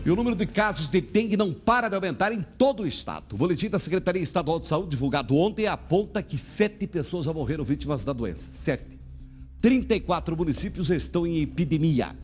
E o número de casos de dengue não para de aumentar em todo o estado. O boletim da Secretaria Estadual de Saúde, divulgado ontem, aponta que 7 pessoas já morreram vítimas da doença. 7. 34 municípios estão em epidemia.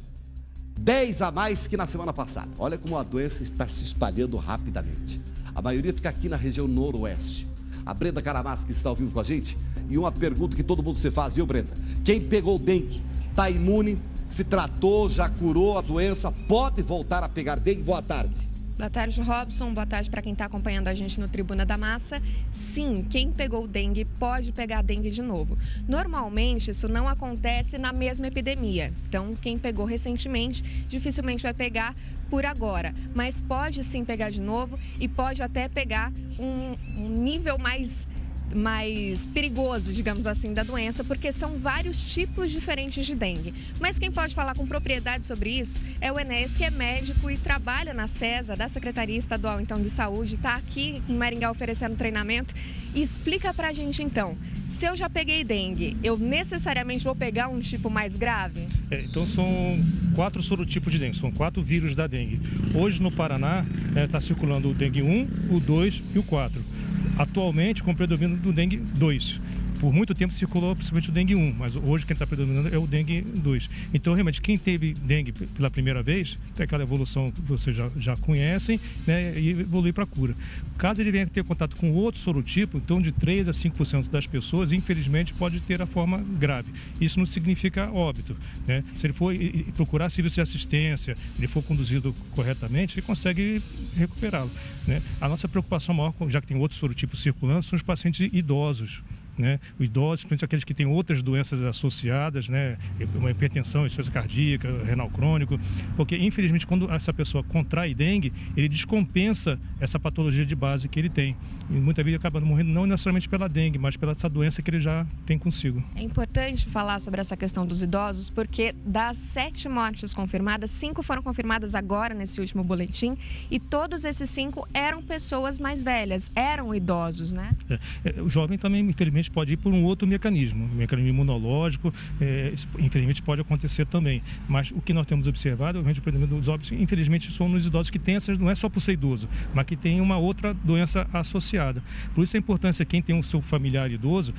10 a mais que na semana passada. Olha como a doença está se espalhando rapidamente. A maioria fica aqui na região noroeste. A Brenda Caramás, que está ao vivo com a gente. E uma pergunta que todo mundo se faz, viu, Brenda? Quem pegou dengue está imune, se tratou, já curou a doença, pode voltar a pegar dengue? Boa tarde. Boa tarde, Robson. Boa tarde para quem está acompanhando a gente no Tribuna da Massa. Sim, quem pegou dengue pode pegar dengue de novo. Normalmente, isso não acontece na mesma epidemia. Então, quem pegou recentemente, dificilmente vai pegar por agora. Mas pode sim pegar de novo e pode até pegar um nível mais perigoso, digamos assim, da doença, porque são vários tipos diferentes de dengue. Mas quem pode falar com propriedade sobre isso é o Enéas, que é médico e trabalha na CESA, da Secretaria Estadual então, de Saúde, está aqui em Maringá oferecendo treinamento. E explica pra gente então, se eu já peguei dengue, eu necessariamente vou pegar um tipo mais grave? Então são 4 sorotipos de dengue, são 4 vírus da dengue. Hoje no Paraná está circulando o dengue 1, o 2 e o 4. Atualmente com predomínio do dengue 2. Por muito tempo circulou principalmente o dengue 1, mas hoje quem está predominando é o dengue 2. Então, realmente, quem teve dengue pela primeira vez, tem aquela evolução que vocês já conhecem, né, e evolui para a cura. Caso ele venha ter contato com outro sorotipo, então de 3 a 5% das pessoas, infelizmente, pode ter a forma grave. Isso não significa óbito, né? Se ele for procurar serviço de assistência, ele for conduzido corretamente, ele consegue recuperá-lo, né? A nossa preocupação maior, já que tem outros sorotipos circulando, são os pacientes idosos. Né? Os idosos, principalmente aqueles que têm outras doenças associadas, né? Uma hipertensão, insuficiência cardíaca, renal crônico, porque infelizmente quando essa pessoa contrai dengue, ele descompensa essa patologia de base que ele tem. E muitas vezes acaba morrendo não necessariamente pela dengue, mas pela essa doença que ele já tem consigo. É importante falar sobre essa questão dos idosos, porque das 7 mortes confirmadas, 5 foram confirmadas agora nesse último boletim, e todos esses 5 eram pessoas mais velhas, eram idosos, né? O jovem também, infelizmente, pode ir por um outro mecanismo, imunológico, infelizmente pode acontecer também. Mas o que nós temos observado, o predomínio dos óbitos, infelizmente, são nos idosos que têm essas, não é só por ser idoso, mas que tem uma outra doença associada. Por isso a importância, quem tem o seu familiar idoso,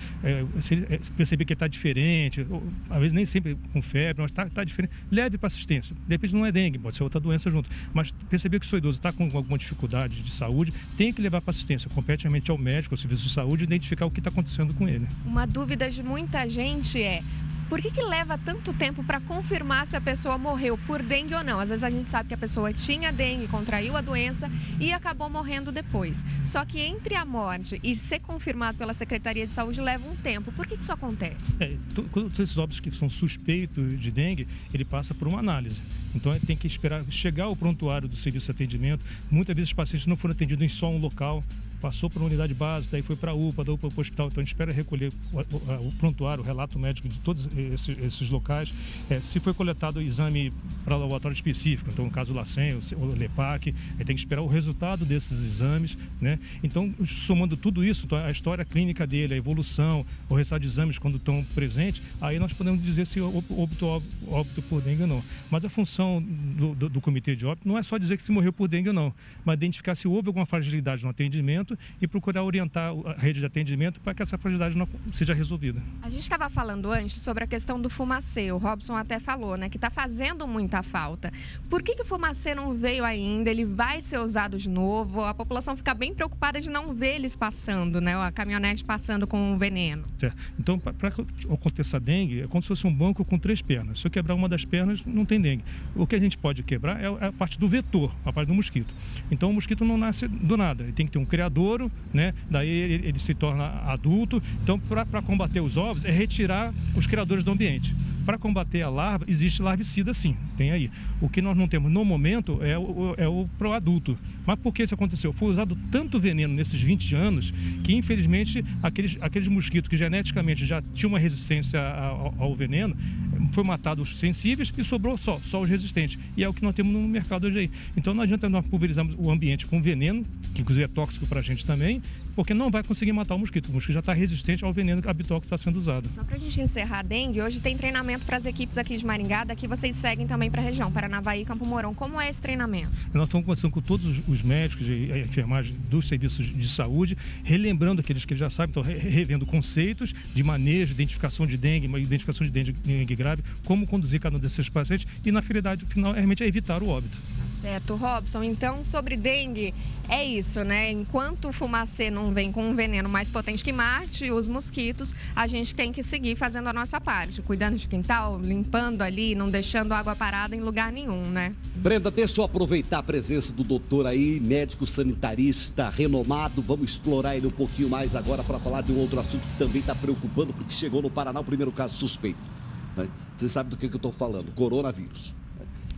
se ele perceber que está diferente, ou, às vezes nem sempre com febre, mas está diferente, leve para assistência. De repente não é dengue, pode ser outra doença junto. Mas perceber que o seu idoso está com alguma dificuldade de saúde, tem que levar para assistência, compete realmente ao médico, ao serviço de saúde, identificar o que está acontecendo com ele. Uma dúvida de muita gente é: por que leva tanto tempo para confirmar se a pessoa morreu por dengue ou não? Às vezes a gente sabe que a pessoa tinha dengue, contraiu a doença e acabou morrendo depois. Só que entre a morte e ser confirmado pela Secretaria de Saúde leva um tempo. Por que isso acontece? Todos esses óbitos que são suspeitos de dengue, ele passa por uma análise. Então tem que esperar chegar ao prontuário do serviço de atendimento. Muitas vezes os pacientes não foram atendidos em só um local, passou por uma unidade básica, daí foi para a UPA, da UPA para o hospital. Então a gente espera recolher o prontuário, o relato médico de todos esses locais. Se foi coletado o exame para laboratório específico, então no caso o LACEN, o LEPAC, tem que esperar o resultado desses exames, né? Então, somando tudo isso, a história clínica dele, a evolução, o resultado de exames quando estão presentes, aí nós podemos dizer se óbito por dengue ou não. Mas a função do comitê de óbito não é só dizer que se morreu por dengue ou não, mas identificar se houve alguma fragilidade no atendimento e procurar orientar a rede de atendimento para que essa fragilidade não seja resolvida. A gente estava falando antes sobre a questão do fumacê. O Robson até falou, né, que está fazendo muita falta. Por que o fumacê não veio ainda? Ele vai ser usado de novo? A população fica bem preocupada de não ver eles passando, né? A caminhonete passando com um veneno. Certo. Então, para que aconteça dengue, é como se fosse um banco com 3 pernas. Se eu quebrar uma das pernas, não tem dengue. O que a gente pode quebrar é a parte do vetor, a parte do mosquito. Então, o mosquito não nasce do nada. Ele tem que ter um criadouro, né? Daí ele se torna adulto. Então, para combater os ovos, é retirar os criadores do ambiente. Para combater a larva, existe larvicida sim, tem aí. O que nós não temos no momento é o proadulto. Mas por que isso aconteceu? Foi usado tanto veneno nesses 20 anos que, infelizmente, aqueles mosquitos que geneticamente já tinham uma resistência ao veneno, foi matado os sensíveis e sobrou só os resistentes. E é o que nós temos no mercado hoje aí. Então não adianta nós pulverizarmos o ambiente com veneno, que inclusive é tóxico para a gente também, porque não vai conseguir matar o mosquito. O mosquito já está resistente ao veneno habitual que está sendo usado. Só para a gente encerrar a dengue, hoje tem treinamento para as equipes aqui de Maringá, daqui vocês seguem também para a região, Paranavaí e Campo Mourão. Como é esse treinamento? Nós estamos conversando com todos os médicos e a enfermagem dos serviços de saúde, relembrando aqueles que já sabem, então revendo conceitos de manejo, identificação de dengue dengue grave, como conduzir cada um desses pacientes e na finalidade final realmente é evitar o óbito. Certo, Robson. Então, sobre dengue, é isso, né? Enquanto o fumacê não vem com um veneno mais potente que mate os mosquitos, a gente tem que seguir fazendo a nossa parte, cuidando de quintal, limpando ali, não deixando água parada em lugar nenhum, né? Brenda, deixa eu aproveitar a presença do doutor aí, médico sanitarista renomado. Vamos explorar ele um pouquinho mais agora para falar de um outro assunto que também está preocupando, porque chegou no Paraná o primeiro caso suspeito. Né? Você sabe do que eu estou falando, coronavírus.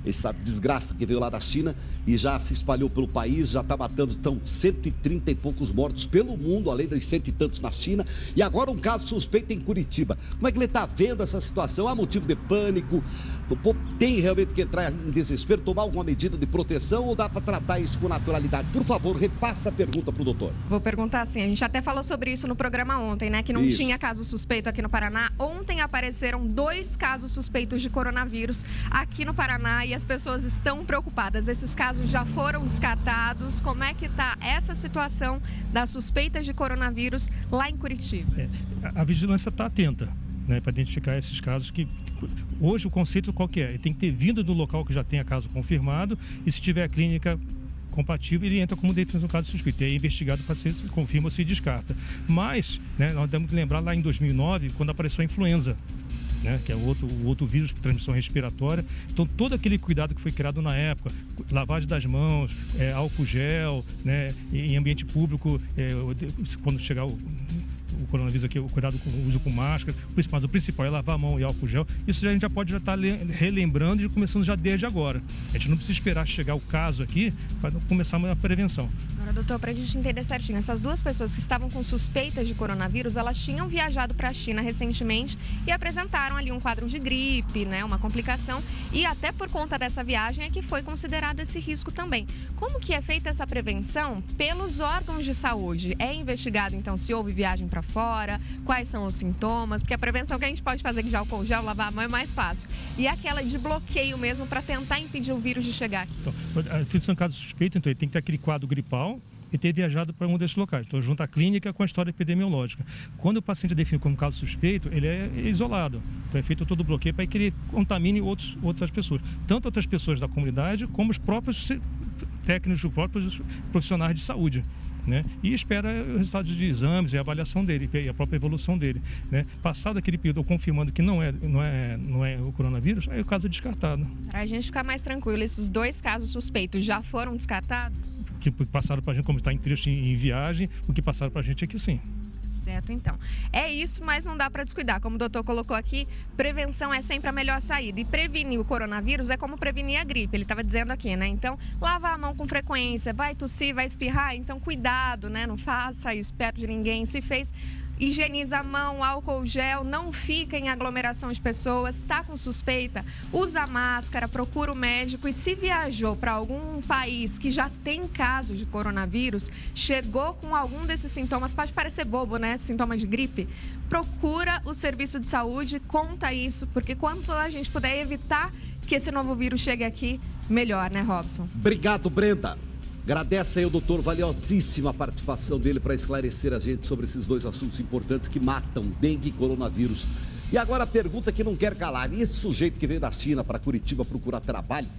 Essa desgraça que veio lá da China e já se espalhou pelo país, já está matando, estão 130 e poucos mortos pelo mundo, além dos 100 e tantos na China. E agora um caso suspeito em Curitiba. Como é que ele está vendo essa situação? Há motivo de pânico? O povo tem realmente que entrar em desespero, tomar alguma medida de proteção ou dá para tratar isso com naturalidade? Por favor, repassa a pergunta para o doutor. Vou perguntar assim, a gente até falou sobre isso no programa ontem, né? Que não tinha caso suspeito aqui no Paraná. Ontem apareceram 2 casos suspeitos de coronavírus aqui no Paraná e as pessoas estão preocupadas. Esses casos já foram descartados. Como é que está essa situação das suspeitas de coronavírus lá em Curitiba? A vigilância está atenta, né, para identificar esses casos que... Hoje o conceito qual que é? Ele tem que ter vindo do local que já tenha caso confirmado e se tiver a clínica compatível, ele entra como definição de caso suspeito. É investigado para se confirma ou se descarta. Mas, né, nós temos que lembrar lá em 2009, quando apareceu a influenza, né, que é o outro vírus de transmissão respiratória. Então, todo aquele cuidado que foi criado na época, lavagem das mãos, álcool gel, né, em ambiente público, quando chegar o coronavírus aqui, o cuidado com o uso com máscara, mas o principal é lavar a mão e álcool gel. Isso a gente já pode estar relembrando e começando já desde agora. A gente não precisa esperar chegar o caso aqui para começar a prevenção. Agora, doutor, para a gente entender certinho, essas 2 pessoas que estavam com suspeitas de coronavírus, elas tinham viajado para a China recentemente e apresentaram ali um quadro de gripe, né, uma complicação, e até por conta dessa viagem é que foi considerado esse risco também. Como que é feita essa prevenção pelos órgãos de saúde? É investigado, então, se houve viagem para fora, quais são os sintomas, porque a prevenção que a gente pode fazer de álcool gel, lavar a mão é mais fácil. E aquela de bloqueio mesmo para tentar impedir o vírus de chegar aqui. Então, a definição de caso suspeito, então, ele tem que ter aquele quadro gripal e ter viajado para um desses locais. Então, junta a clínica com a história epidemiológica. Quando o paciente é definido como caso suspeito, ele é isolado. Então, é feito todo o bloqueio para que ele contamine outras pessoas. Tanto outras pessoas da comunidade, como os próprios técnicos, os próprios profissionais de saúde. Né? E espera o resultado de exames e a avaliação dele e a própria evolução dele, né? Passado aquele período confirmando que não é o coronavírus, aí o caso é descartado. Para a gente ficar mais tranquilo, esses 2 casos suspeitos já foram descartados? O que passaram para a gente, como está em trecho em viagem, o que passaram para a gente é que sim. Certo, então. É isso, mas não dá para descuidar. Como o doutor colocou aqui, prevenção é sempre a melhor saída. E prevenir o coronavírus é como prevenir a gripe, ele estava dizendo aqui, né? Então, lavar a mão com frequência, vai tossir, vai espirrar, então cuidado, né? Não faça isso perto de ninguém. Se fez, higieniza a mão, álcool gel, não fica em aglomeração de pessoas, está com suspeita, usa máscara, procura o médico e se viajou para algum país que já tem casos de coronavírus, chegou com algum desses sintomas, pode parecer bobo, né? Sintomas de gripe, procura o serviço de saúde, conta isso, porque quanto a gente puder evitar que esse novo vírus chegue aqui, melhor, né, Robson? Obrigado, Brenda. Agradece aí ao doutor, valiosíssima a participação dele para esclarecer a gente sobre esses 2 assuntos importantes que matam, dengue e coronavírus. E agora a pergunta que não quer calar, e esse sujeito que veio da China para Curitiba procurar trabalho,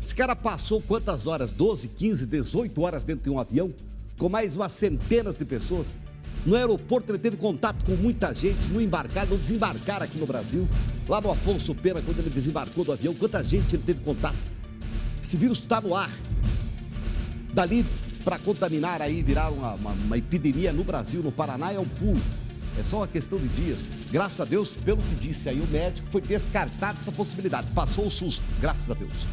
esse cara passou quantas horas? 12, 15, 18 horas dentro de um avião, com mais umas centenas de pessoas. No aeroporto ele teve contato com muita gente, no embarcar, no desembarcar aqui no Brasil. Lá no Afonso Pena, quando ele desembarcou do avião, quanta gente ele teve contato. Esse vírus está no ar. Dali para contaminar aí, virar uma epidemia no Brasil, no Paraná, é um pulo. É só uma questão de dias. Graças a Deus, pelo que disse aí o médico, foi descartada essa possibilidade. Passou o susto, graças a Deus.